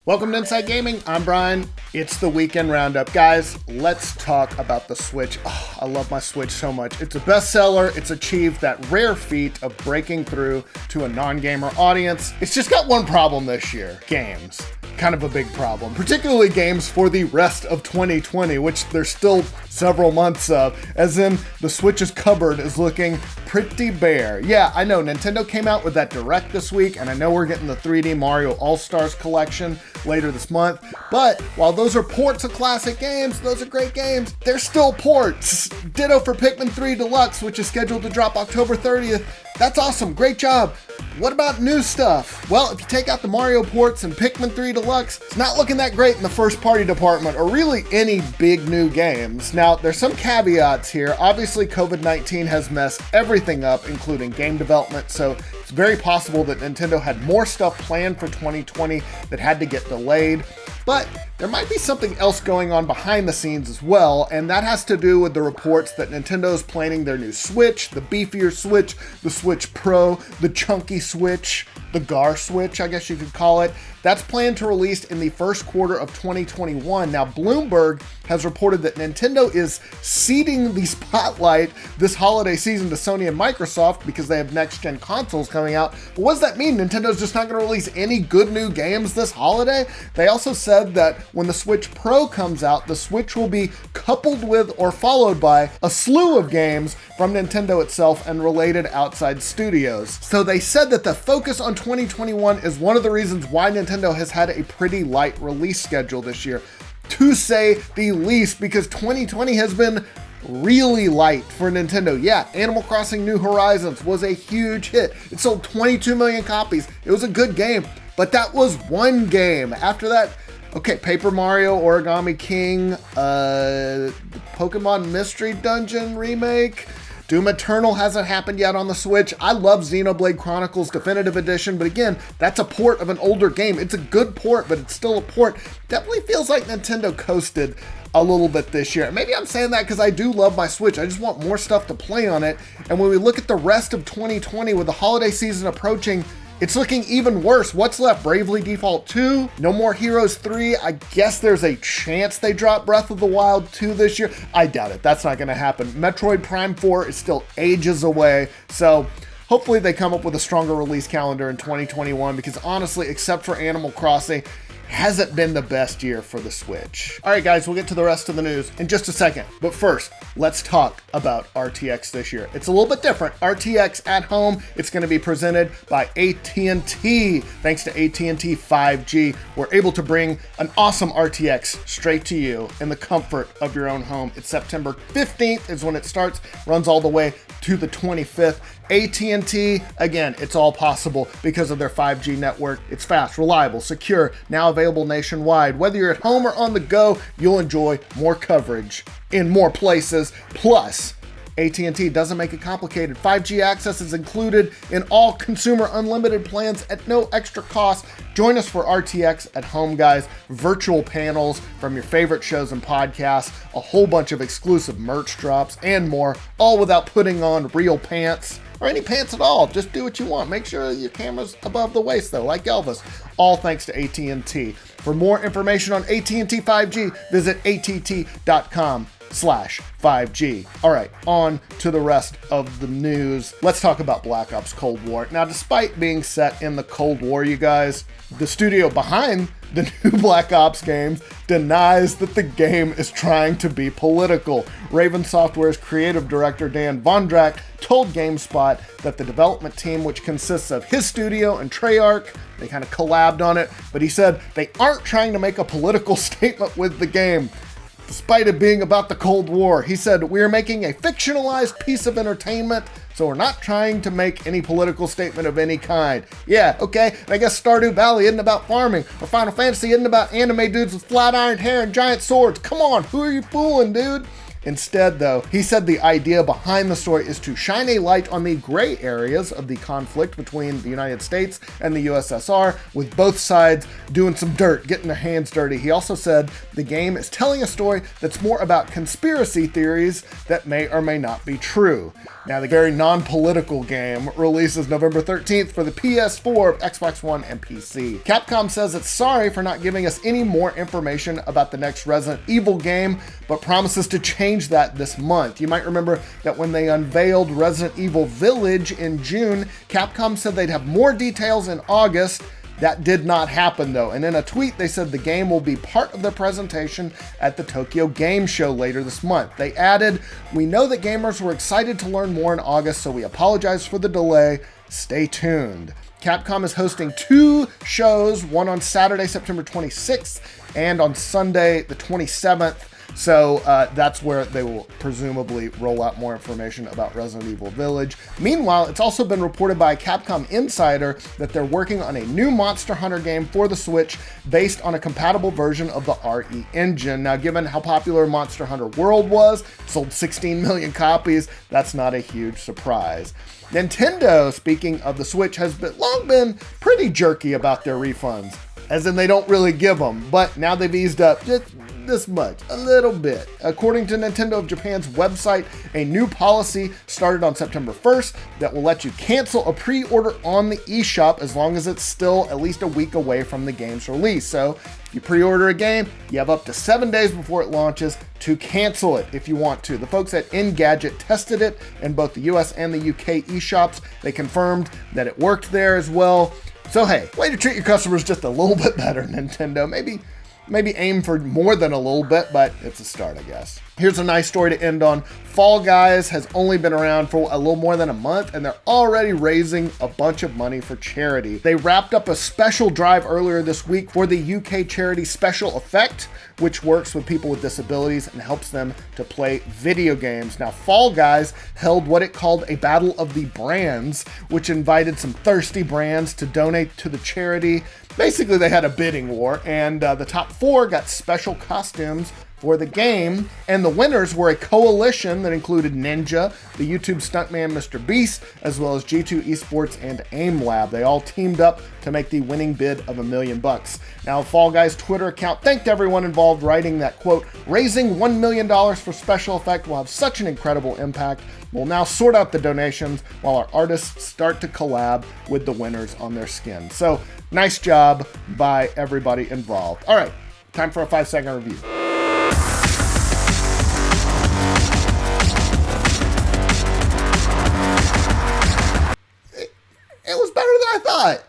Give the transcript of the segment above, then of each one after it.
Welcome to Inside Gaming. I'm Brian. It's the weekend roundup. Guys, let's talk about the Switch. Oh, I love my Switch so much. It's a bestseller. It's achieved that rare feat of breaking through to a non-gamer audience. It's just got one problem this year. Games. Kind of a big problem, particularly games for the rest of 2020, which there's still several months of, as in the Switch's cupboard is looking pretty bare. Yeah, I know Nintendo came out with that Direct this week, and I know we're getting the 3D Mario All-Stars collection later this month, but while those are ports of classic games, those are great games, they're still ports. Ditto for Pikmin 3 Deluxe, which is scheduled to drop October 30th. That's awesome, great job. What about new stuff? Well, if you take out the Mario ports and Pikmin 3 Deluxe, it's not looking that great in the first party department or really any big new games. Now, there's some caveats here. Obviously, COVID-19 has messed everything up, including game development, so it's very possible that Nintendo had more stuff planned for 2020 that had to get delayed. But there might be something else going on behind the scenes as well, and that has to do with the reports that Nintendo is planning their new Switch, the beefier Switch, the Switch Pro, the chunky Switch, the Gar Switch, I guess you could call it. That's planned to release in the first quarter of 2021. Now, Bloomberg has reported that Nintendo is ceding the spotlight this holiday season to Sony and Microsoft because they have next-gen consoles coming out. But what does that mean? Nintendo's just not going to release any good new games this holiday? They also said that when the Switch Pro comes out, the Switch will be coupled with or followed by a slew of games from Nintendo itself and related outside studios. So they said that the focus on 2021 is one of the reasons why Nintendo has had a pretty light release schedule this year, to say the least, because 2020 has been really light for Nintendo. Yeah, Animal Crossing New Horizons was a huge hit. It sold 22 million copies. It was a good game, but that was one game. After that, okay, Paper Mario, Origami King, the Pokemon Mystery Dungeon remake, Doom Eternal hasn't happened yet on the Switch. I love Xenoblade Chronicles Definitive Edition, but again, that's a port of an older game. It's a good port, but it's still a port. Definitely feels like Nintendo coasted a little bit this year. Maybe I'm saying that because I do love my Switch. I just want more stuff to play on it. And when we look at the rest of 2020 with the holiday season approaching, it's looking even worse. What's left? Bravely Default 2? No More Heroes 3? I guess there's a chance they drop Breath of the Wild 2 this year. I doubt it. That's not going to happen. Metroid Prime 4 is still ages away. So hopefully they come up with a stronger release calendar in 2021 because honestly, except for Animal Crossing, hasn't been the best year for the Switch. All right, guys, we'll get to the rest of the news in just a second. But first, let's talk about RTX this year. It's a little bit different. RTX at home, it's going to be presented by AT&T. Thanks to AT&T 5G, we're able to bring an awesome RTX straight to you in the comfort of your own home. It's September 15th is when it starts, runs all the way to the 25th. AT&T, again, it's all possible because of their 5G network. It's fast, reliable, secure, now available nationwide. Whether you're at home or on the go, you'll enjoy more coverage in more places. Plus, AT&T doesn't make it complicated. 5G access is included in all consumer unlimited plans at no extra cost. Join us for RTX at home, guys. Virtual panels from your favorite shows and podcasts, a whole bunch of exclusive merch drops, and more, all without putting on real pants or any pants at all. Just do what you want. Make sure your camera's above the waist, though, like Elvis. All thanks to AT&T. For more information on AT&T 5G, visit att.com/5G. All right, on to the rest of the news. Let's talk about Black Ops Cold War. Now, despite being set in the Cold War, you guys, the studio behind the new Black Ops games denies that the game is trying to be political. Raven Software's creative director Dan Vondrak told GameSpot that the development team, which consists of his studio and Treyarch, they kind of collabed on it, but he said they aren't trying to make a political statement with the game. Despite it being about the Cold War, he said, "We are making a fictionalized piece of entertainment, so we're not trying to make any political statement of any kind." Yeah, okay, and I guess Stardew Valley isn't about farming, or Final Fantasy isn't about anime dudes with flat iron hair and giant swords. Come on, who are you fooling, dude? Instead, though, he said the idea behind the story is to shine a light on the gray areas of the conflict between the United States and the USSR, with both sides doing some dirt, getting their hands dirty. He also said the game is telling a story that's more about conspiracy theories that may or may not be true. Now, the very non-political game releases November 13th for the PS4, Xbox One, and PC. Capcom says it's sorry for not giving us any more information about the next Resident Evil game, but promises to change that this month. You might remember that when they unveiled Resident Evil Village in June, Capcom said they'd have more details in August. That did not happen though, and in a tweet they said the game will be part of the presentation at the Tokyo Game Show later this month. They added, "We know that gamers were excited to learn more in August, so we apologize for the delay. Stay tuned." Capcom is hosting 2 shows, one on Saturday, September 26th, and on Sunday, the 27th. So that's where they will presumably roll out more information about Resident Evil Village. Meanwhile, it's also been reported by a Capcom insider that they're working on a new Monster Hunter game for the Switch based on a compatible version of the RE engine. Now, given how popular Monster Hunter World was, sold 16 million copies, that's not a huge surprise. Nintendo, speaking of the Switch, has long been pretty jerky about their refunds, as in they don't really give them, but now they've eased up just this much, a little bit. According to Nintendo of Japan's website, a new policy started on September 1st that will let you cancel a pre-order on the eShop as long as it's still at least a week away from the game's release. So if you pre-order a game, you have up to 7 days before it launches to cancel it if you want to. The folks at Engadget tested it in both the US and the UK eShops. They confirmed that it worked there as well. So hey, way to treat your customers just a little bit better, Nintendo. Maybe aim for more than a little bit, but it's a start, I guess. Here's a nice story to end on. Fall Guys has only been around for a little more than a month, and they're already raising a bunch of money for charity. They wrapped up a special drive earlier this week for the UK charity Special Effect, which works with people with disabilities and helps them to play video games. Now, Fall Guys held what it called a Battle of the Brands, which invited some thirsty brands to donate to the charity. Basically, they had a bidding war, and the top 4 got special costumes for the game, and the winners were a coalition that included Ninja, the YouTube stuntman Mr. Beast, as well as G2 Esports and AIM Lab. They all teamed up to make the winning bid of $1 million. Now, Fall Guys' Twitter account thanked everyone involved, writing that, quote, "Raising $1 million for Special Effect will have such an incredible impact. We'll now sort out the donations while our artists start to collab with the winners on their skin." So, nice job by everybody involved. All right, time for a 5-second review. It was better than I thought.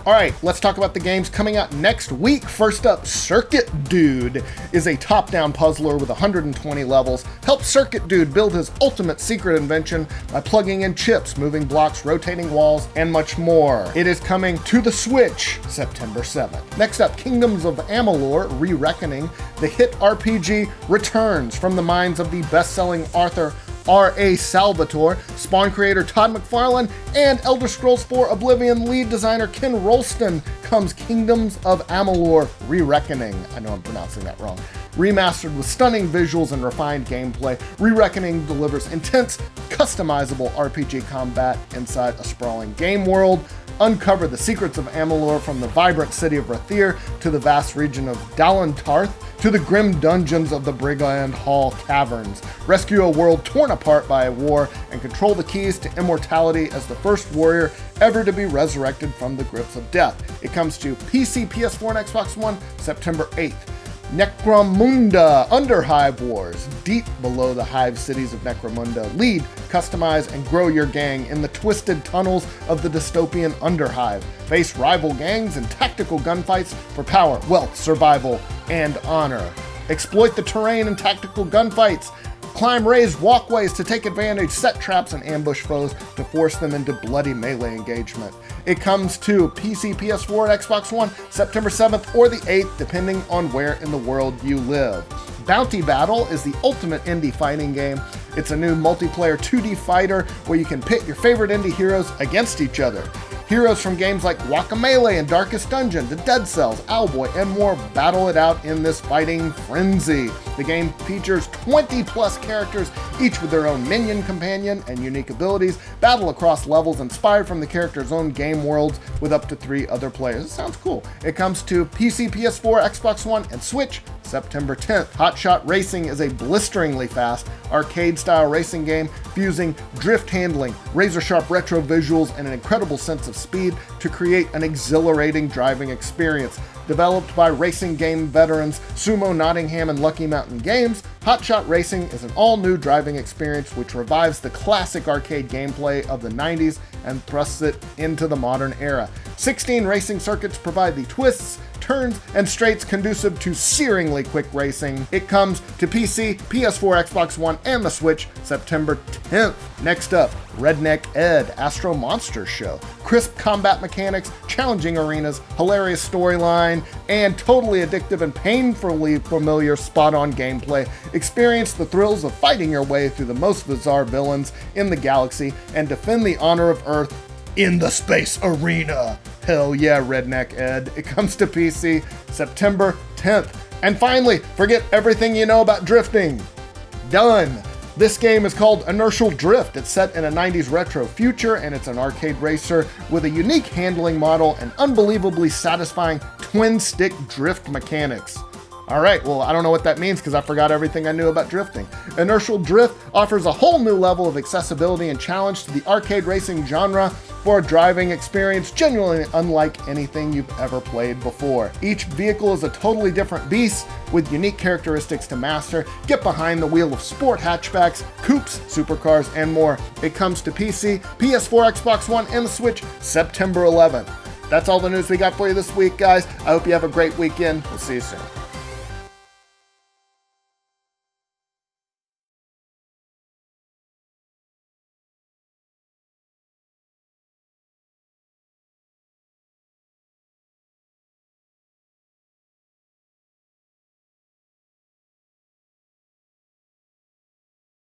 All right, let's talk about the games coming out next week. First up, Circuit Dude is a top-down puzzler with 120 levels. Help Circuit Dude build his ultimate secret invention by plugging in chips, moving blocks, rotating walls, and much more. It is coming to the Switch September 7th. Next up, Kingdoms of Amalur: Re-Reckoning. The hit RPG returns from the minds of the best-selling author R.A. Salvatore, Spawn creator Todd McFarlane, and Elder Scrolls IV Oblivion lead designer Ken Rolston comes Kingdoms of Amalur: Re-Reckoning. I know I'm pronouncing that wrong. Remastered with stunning visuals and refined gameplay, Re-Reckoning delivers intense, customizable RPG combat inside a sprawling game world. Uncover the secrets of Amalur, from the vibrant city of Rathir to the vast region of Dalantarth to the grim dungeons of the Brigand Hall Caverns. Rescue a world torn apart by a war and control the keys to immortality as the first warrior ever to be resurrected from the grips of death. It comes to PC, PS4, and Xbox One September 8th. Necromunda: Underhive Wars. Deep below the hive cities of Necromunda, lead, customize, and grow your gang in the twisted tunnels of the dystopian Underhive. Face rival gangs and tactical gunfights for power, wealth, survival, and honor. Exploit the terrain and tactical gunfights. Climb raised walkways to take advantage, set traps, and ambush foes to force them into bloody melee engagement. It comes to PC, PS4, and Xbox One September 7th or the 8th, depending on where in the world you live. Bounty Battle is the ultimate indie fighting game. It's a new multiplayer 2D fighter where you can pit your favorite indie heroes against each other. Heroes from games like Guacamelee and Darkest Dungeon to Dead Cells, Owlboy, and more battle it out in this fighting frenzy. The game features 20 plus characters, each with their own minion companion and unique abilities, battle across levels inspired from the character's own game worlds with up to 3 other players. It sounds cool. It comes to PC, PS4, Xbox One, and Switch September 10th. Hot Shot Racing is a blisteringly fast, arcade-style racing game fusing drift handling, razor-sharp retro visuals, and an incredible sense of speed to create an exhilarating driving experience. Developed by racing game veterans Sumo Nottingham and Lucky Mountain Games, Hot Shot Racing is an all-new driving experience which revives the classic arcade gameplay of the 90s and thrusts it into the modern era. 16 racing circuits provide the twists, turns, and straights conducive to searingly quick racing. It comes to PC, PS4, Xbox One, and the Switch September 10th. Next up, Redneck Ed Astro Monsters Show. Crisp combat mechanics, challenging arenas, hilarious storyline, and totally addictive and painfully familiar spot-on gameplay. Experience the thrills of fighting your way through the most bizarre villains in the galaxy and defend the honor of Earth in the space arena. Hell yeah, Redneck Ed. It comes to PC September 10th. And finally, forget everything you know about drifting. Done. This game is called Inertial Drift. It's set in a 90s retro future, and it's an arcade racer with a unique handling model and unbelievably satisfying twin-stick drift mechanics. Alright, well, I don't know what that means because I forgot everything I knew about drifting. Inertial Drift offers a whole new level of accessibility and challenge to the arcade racing genre for a driving experience genuinely unlike anything you've ever played before. Each vehicle is a totally different beast with unique characteristics to master. Get behind the wheel of sport hatchbacks, coupes, supercars, and more. It comes to PC, PS4, Xbox One, and the Switch September 11th. That's all the news we got for you this week, guys. I hope you have a great weekend. We'll see you soon.